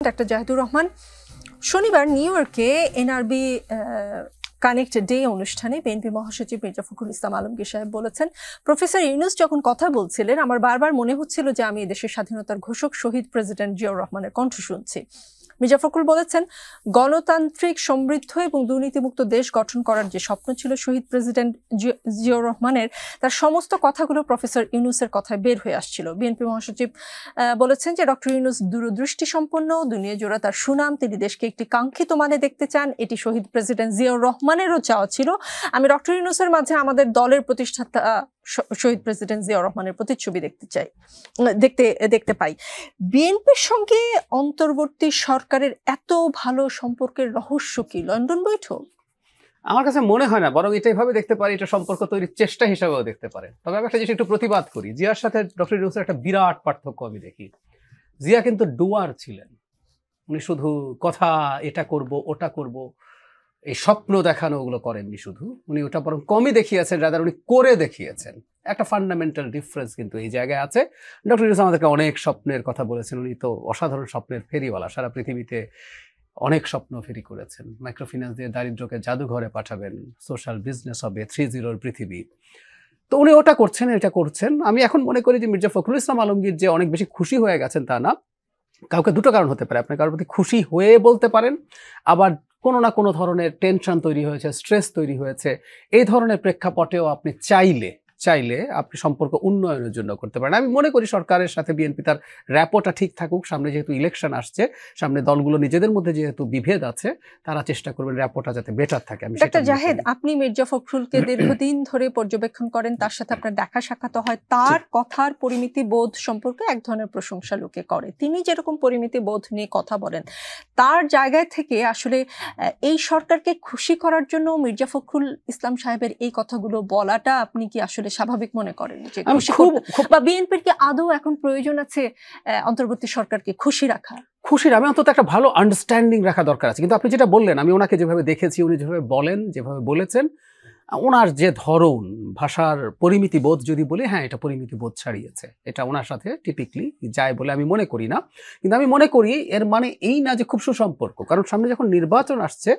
Doctor Zahidur Rahman, শনিবার new ইয়র্কে NRB connect day অনুষ্ঠানে বিএনপি মহাসচিব মির্জা ফখরুল ইসলাম আলমগীর সাহেব বলেছেন, প্রফেসর ইউনূস যখন কথা বলছিলেন আমার বারবার মনে হচ্ছিল যে আমি এদেশের স্বাধীনতার ঘোষক শহীদ প্রেসিডেন্ট জিয়াউর রহমানের কণ্ঠ শুনছি। মির্জা ফখরুল বলেছেন, গণতান্ত্রিক সমৃদ্ধ এবং দুর্নীতিমুক্ত দেশ গঠন করার যে স্বপ্ন ছিল শহীদ প্রেসিডেন্ট জিয়াউর রহমানের, তার সমস্ত কথাগুলো প্রফেসর ইউনূসের কথায় বের হয়ে আসছিল। বিএনপি মহাসচিব বলেছেন যে ডক্টর ইউনূস দূরদৃষ্টি সম্পন্ন, দুনিয়া জোড়া তার সুনাম, তিনি দেশকে একটি কাঙ্ক্ষিত মানে দেখতে চান, এটি শহীদ প্রেসিডেন্ট জিয়াউর রহমানেরও চাওয়া ছিল। আমি ডক্টর ইউনূসের মাঝে আমাদের দলের প্রতিষ্ঠাতা শহীদ প্রেসিডেন্ট জিয়াউর রহমানের প্রতিচ্ছবি দেখতে পাই। বিএনপির সঙ্গে অন্তর্বর্তী সরকারের এত ভালো সম্পর্কের রহস্য কি? লন্ডন বৈঠক? আমার কাছে মনে হয় না, বরং এটাই ভাবে দেখতে পারি এটা সম্পর্ক তৈরির চেষ্টা হিসাবেও দেখতে পারে। তবে আমি একটা জিনিস একটু প্রতিবাদ করি, জিয়ার সাথে ডক্টর ইউনূসের একটা বিরাট পার্থক্য আমি দেখি। জিয়া কিন্তু ডুয়ার ছিলেন, উনি শুধু কথা এটা করব ওটা করব এই স্বপ্ন দেখানো ওগুলো করেননি, শুধু উনি ওটা বরং কমই দেখিয়েছেন, রাদার উনি করে দেখিয়েছেন। একটা ফান্ডামেন্টাল ডিফারেন্স কিন্তু এই জায়গায় আছে। ডক্টর ইউনূস আমাদেরকে অনেক স্বপ্নের কথা বলেছেন, উনি তো অসাধারণ স্বপ্নের ফেরিওয়ালা, সারা পৃথিবীতে অনেক স্বপ্ন ফেরি করেছেন। মাইক্রোফিন্যান্স দিয়ে দারিদ্র্যকে জাদুঘরে পাঠাবেন, সোশ্যাল বিজনেস হবে 3.0 পৃথিবী, তো উনি ওটা করছেন এটা করছেন। আমি এখন মনে করি যে মির্জা ফখরুল ইসলাম আলমগীর যে অনেক বেশি খুশি হয়ে গেছেন তা না, কাউকে দুটো কারণ হতে পারে। আপনি কারোর প্রতি খুশি হয়ে বলতে পারেন, আবার কোনো না কোনো ধরনের টেনশন তৈরি হয়েছে, স্ট্রেস তৈরি হয়েছে, এই ধরনের প্রেক্ষাপটেও আপনি চাইলে আপনি সম্পর্ক উন্নয়নের জন্য করতে পারেন। আমি মনে করি সরকারের সাথে বিএনপি তার র্যাপোটা ঠিক থাকুক। সামনে যেহেতু ইলেকশন আসছে, সামনে দলগুলো নিজেদের মধ্যে যেহেতু বিভেদ আছে, তারা চেষ্টা করবেন র্যাপোটা যাতে বেটার থাকে। ডাক্তার জাহেদ, আপনি মির্জা ফখরুলকে দীর্ঘদিন ধরে পর্যবেক্ষণ করেন, তার সাথে আপনার দেখা সাক্ষাৎ হয়, তার কথার পরিমিতি বোধ সম্পর্কে এক ধরনের প্রশংসা লোকে করে। তিনি যেরকম পরিমিতি বোধ নিয়ে কথা বলেন, তার জায়গায় থেকে আসলে এই সরকারকে খুশি করার জন্য মির্জা ফখরুল ইসলাম সাহেবের এই কথাগুলো বলাটা আপনি কি আসলে স্বাভাবিক মনে করেন? যে বা বিএনপির কি আদৌ এখন প্রয়োজন আছে অন্তর্বর্তী সরকারকে খুশি রাখা? আমি অন্তত একটা ভালো আন্ডারস্ট্যান্ডিং রাখা দরকার আছে। কিন্তু আপনি যেটা বললেন, আমি ওনাকে যেভাবে দেখেছি, উনি যেভাবে বলেন, যেভাবে বলেছেন, ওনার যে ধরন, ভাষার পরিমিতি বোধ যদি বলি, হ্যাঁ এটা পরিমিতি বোধ ছাড়িয়েছে, এটা ওনার সাথে টিপিকলি যায় বলে আমি মনে করি না। কিন্তু আমি মনে করি এর মানে এই না যে খুব সুসম্পর্ক, কারণ সামনে যখন নির্বাচন আসছে,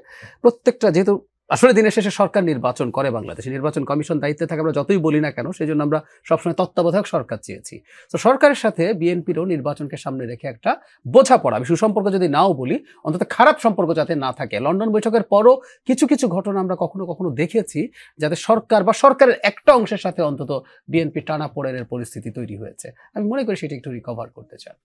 প্রত্যেকটা যেহেতু আসলে দিনের শেষে সরকার নির্বাচন করে, বাংলাদেশে নির্বাচন কমিশন দায়িত্বে থাকে, আমরা যতই বলি না কেন, সেই জন্য আমরা সবসময় তত্ত্বাবধায়ক সরকার চেয়েছি। তো সরকারের সাথে বিএনপিরও নির্বাচনকে সামনে রেখে একটা বোঝাপড়া, আমি সুসম্পর্ক যদি নাও বলি, অন্তত খারাপ সম্পর্ক যাতে না থাকে। লন্ডন বৈঠকের পরও কিছু কিছু ঘটনা আমরা কখনো কখনো দেখেছি যাতে সরকার বা সরকারের একটা অংশের সাথে অন্তত বিএনপি টানাপোড়েনের পরিস্থিতি তৈরি হয়েছে। আমি মনে করি সেটা একটু রিকভার করতে চান।